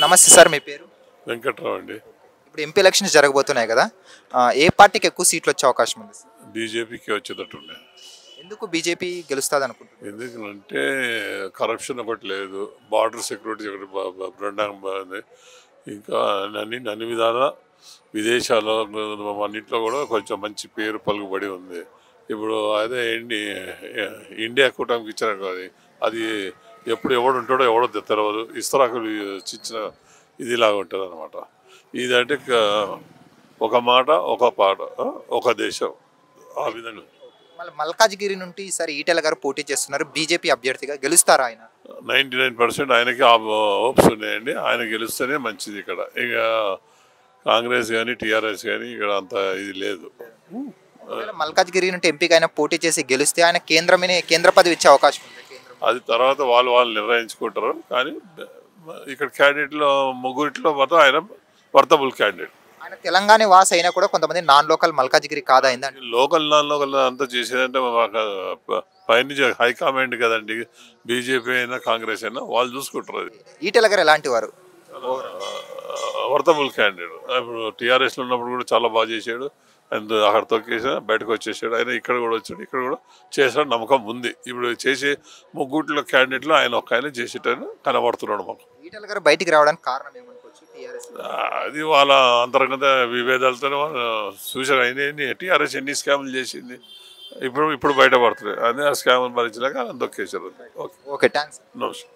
నమస్తే సార్, మీ పేరు? వెంకట్రావు అండి. ఇప్పుడు ఎంపీ ఎలక్షన్స్ జరగబోతున్నాయి కదా, ఏ పార్టీకి ఎక్కువ సీట్లు వచ్చే అవకాశం ఉంది? బీజేపీకి వచ్చేటట్టుండే. ఎందుకు బీజేపీ గెలుస్తుంది అనుకుంటున్నారు? ఎందుకంటే కరప్షన్ ఒకటి లేదు, బార్డర్ సెక్యూరిటీ ఒకటి బ్రహ్మాండంగా బాగుంది. ఇంకా అన్ని విధాల విదేశాల్లో అన్నింటిలో కూడా కొంచెం మంచి పేరు పలుకుబడి ఉంది. ఇప్పుడు అదే ఇండియా కూటమికి ఇచ్చిన అది ఎప్పుడు ఎవడు ఉంటాడో ఎవడో తెలవదు. ఇస్తరాకులు ఇచ్చిన ఇదిలాగా ఉంటుంది అనమాట. ఇదంటే ఒక మాట ఒక పాట ఒక దేశం, ఆ విధంగా. మళ్ళీ మల్కాజ్గిరి నుండి ఈసారి ఈటెల గారు పోటీ చేస్తున్నారు, బీజేపీ అభ్యర్థిగా గెలుస్తారా ఆయన? 99% ఆయనకి హోప్స్ ఉన్నాయండి. ఆయన గెలుస్తేనే మంచిది. ఇక్కడ ఇక కాంగ్రెస్ కానీ టీఆర్ఎస్ కానీ ఇక్కడ అంత ఇది లేదు. మల్కాజ్గిరి నుండి ఎంపీగా ఆయన పోటీ చేసి గెలిస్తే ఆయన కేంద్ర పదవి ఇచ్చే అవకాశం ఉంది. అది తర్వాత వాళ్ళు నిర్ణయించుకుంటారు. కానీ ఇక్కడ క్యాండిడేట్లో ముగ్గురిట్లో మాత్రం ఆయన వర్తబుల్ క్యాండిడేట్. ఆయన తెలంగాణ వాస్ అయినా కూడా కొంతమంది నాన్ లోకల్ మల్కాజ్గిరి కాదైందండి. లోకల్ నాన్ లోకల్ అంతా చేసేదంటే పైనుంచి హైకమాండ్ కదండి. బీజేపీ అయినా కాంగ్రెస్ అయినా వాళ్ళు చూసుకుంటారు. అది ఈటెల గారు ఎలాంటి వారు? Worthable candidate. ఇప్పుడు టీఆర్ఎస్లో ఉన్నప్పుడు కూడా చాలా బాగా చేశాడు. అండ్ అక్కడ తొక్కేసా బయటకు వచ్చేసాడు. ఆయన ఇక్కడ కూడా వచ్చాడు, ఇక్కడ కూడా చేసాడు, నమ్మకం ఉంది. ఇప్పుడు చేసే ముగ్గుట్లో క్యాండిడేట్లో ఆయన ఒక్క ఆయన చేసేటైనా కనబడుతున్నాడు మాకు. ఈటెల గారు బయటికి రావడానికి కారణం ఏమనుకోవచ్చు? అది వాళ్ళ అంతర్గత విభేదాలతో చూసారు. ఆయన టీఆర్ఎస్ ఎన్ని స్కాములు చేసింది, ఇప్పుడు బయటపడుతుంది. అదే ఆ స్కాములు భరించలేక ఆయన తొక్కేసారు. Okay, thanks. నమస్తే.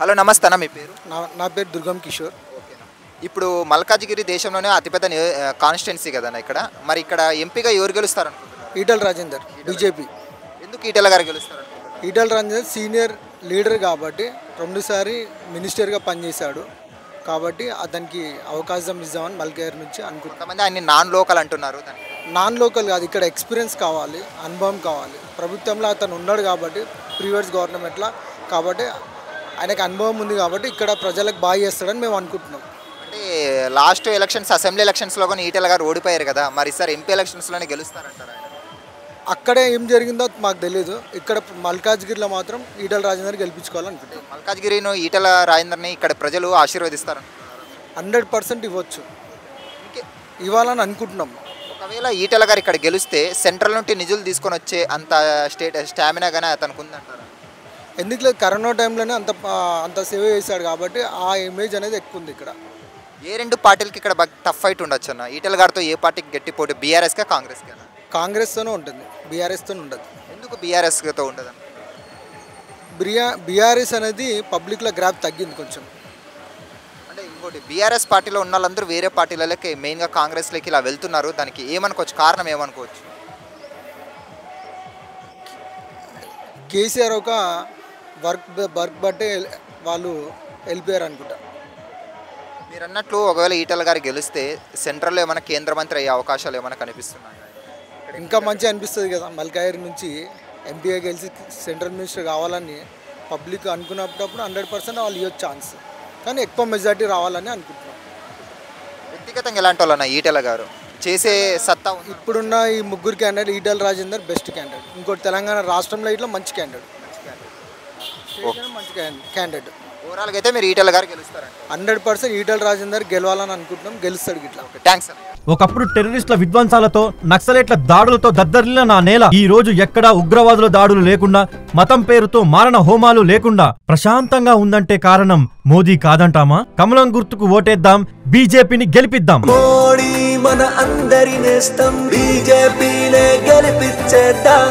హలో, నమస్తే అన్న, మీ పేరు? నా పేరు దుర్గం కిషోర్. ఇప్పుడు మల్కాజ్గిరి దేశంలోనే అతిపెద్ద కాన్స్టిట్యున్సీ కదా ఇక్కడ, మరి ఇక్కడ ఎంపీగా ఎవరు గెలుస్తారు అనుకుంటున్నారు? ఈటెల రాజేందర్, బీజేపీ. ఎందుకు ఈటెల గారు గెలుస్తారు? ఈటెల రాజేందర్ సీనియర్ లీడర్ కాబట్టి, 2 సారి మినిస్టర్గా పనిచేశాడు కాబట్టి అతనికి అవకాశం ఇద్దామని మల్కాజ్గిరి నుంచి అనుకుంటున్నాం. కొంతమంది ఆయన నాన్ లోకల్ అంటున్నారు. నాన్ లోకల్ కాదు, ఇక్కడ ఎక్స్పీరియన్స్ కావాలి, అనుభవం కావాలి. ప్రభుత్వంలో అతను ఉన్నాడు కాబట్టి, ప్రీవియస్ గవర్నమెంట్లో కాబట్టి ఆయనకు అనుభవం ఉంది కాబట్టి ఇక్కడ ప్రజలకు బాగా చేస్తాడని మేము అనుకుంటున్నాం. అంటే లాస్ట్ ఎలక్షన్స్, అసెంబ్లీ ఎలక్షన్స్లో కానీ ఈటెల గారు ఓడిపోయారు కదా, మరి సార్ ఎంపీ ఎలక్షన్స్లోనే గెలుస్తారంటారు? అక్కడే ఏం జరిగిందో మాకు తెలియదు. ఇక్కడ మల్కాజ్గిరిలో మాత్రం ఈటెల రాజేందర్ గెలిపించుకోవాలనుకుంటున్నాం. మల్కాజ్గిరిను ఈటెల రాజేందర్ని ఇక్కడ ప్రజలు ఆశీర్వదిస్తారు. 100% ఇవ్వచ్చు, ఇవ్వాలని అనుకుంటున్నాం. ఒకవేళ ఈటెల గారు ఇక్కడ గెలిస్తే సెంట్రల్ నుండి నిధులు తీసుకొని వచ్చే అంత స్టామినా కానీ అతనికి ఉందంటారు? ఎందుకు లేదు, కరోనా టైంలోనే అంత సేవ చేశాడు కాబట్టి ఆ ఇమేజ్ అనేది ఎక్కువ ఉంది ఇక్కడ. ఏ 2 పార్టీలకి ఇక్కడ టఫ్ ఫైట్ ఉండొచ్చు అన్న? ఈటెల గారితో ఏ పార్టీకి గట్టి పోటీ? బీఆర్ఎస్కా కాంగ్రెస్కా? కాంగ్రెస్తోనే ఉంటుంది, బీఆర్ఎస్తో ఉండదు. ఎందుకు బీఆర్ఎస్తో ఉండదు? బీఆర్ఎస్ అనేది పబ్లిక్లో గ్రాప్ తగ్గింది కొంచెం. అంటే ఇంకోటి, బీఆర్ఎస్ పార్టీలో ఉన్న వాళ్ళందరూ వేరే పార్టీలకి మెయిన్గా కాంగ్రెస్లోకి ఇలా వెళ్తున్నారు. దానికి ఏమనుకోవచ్చు, కారణం ఏమనుకోవచ్చు? కేసీఆర్ ఒక వర్క్ బట్టే వాళ్ళు వెళ్ళిపోయారు అనుకుంటా. మీరు అన్నట్లు ఒకవేళ ఈటెల గారు గెలిస్తే సెంట్రల్లో ఏమైనా కేంద్ర మంత్రి అయ్యే అవకాశాలు ఏమైనా కనిపిస్తున్నాయి? ఇంకా మంచిగా అనిపిస్తుంది కదా, మల్కాజ్గిరి నుంచి ఎంపీగా గెలిచి సెంట్రల్ మినిస్టర్ కావాలని పబ్లిక్ అనుకున్నప్పుడు 100% వాళ్ళు ఇవ్వచ్చు ఛాన్స్. కానీ ఎక్కువ మెజార్టీ రావాలని అనుకుంటున్నాం. వ్యక్తిగతంగా ఎలాంటి వాళ్ళన్నా ఈటెల గారు చేసే సత్తా? ఇప్పుడున్న ఈ ముగ్గురు candidate Etela Rajender best candidate. ఇంకోటి తెలంగాణ రాష్ట్రంలో ఇట్లా మంచి క్యాండిడేట్, మంచి క్యాండిడేట్. ఓవరాల్గా అయితే మీరు ఈటెల గారు గెలుస్తారండి? 100% ఈటెల రాజేందర్ గెలవాలని అనుకుంటున్నాం, గెలుస్తాడు ఇట్లా. థ్యాంక్స్. ఒకప్పుడు టెర్రరిస్టుల విధ్వంసాలతో, నక్సలైట్ల దాడులతో దద్దరిల్లిన నా నేల ఈ రోజు ఎక్కడా ఉగ్రవాదుల దాడులు లేకుండా, మతం పేరుతో మారణ హోమాలు లేకుండా ప్రశాంతంగా ఉందంటే కారణం మోదీ కాదంటామా? కమలం గుర్తుకు ఓటేద్దాం, బీజేపీని గెలిపిద్దాం. మోడీ మన అందరి నేస్తం, బీజేపీనే గెలిపించేద్దాం.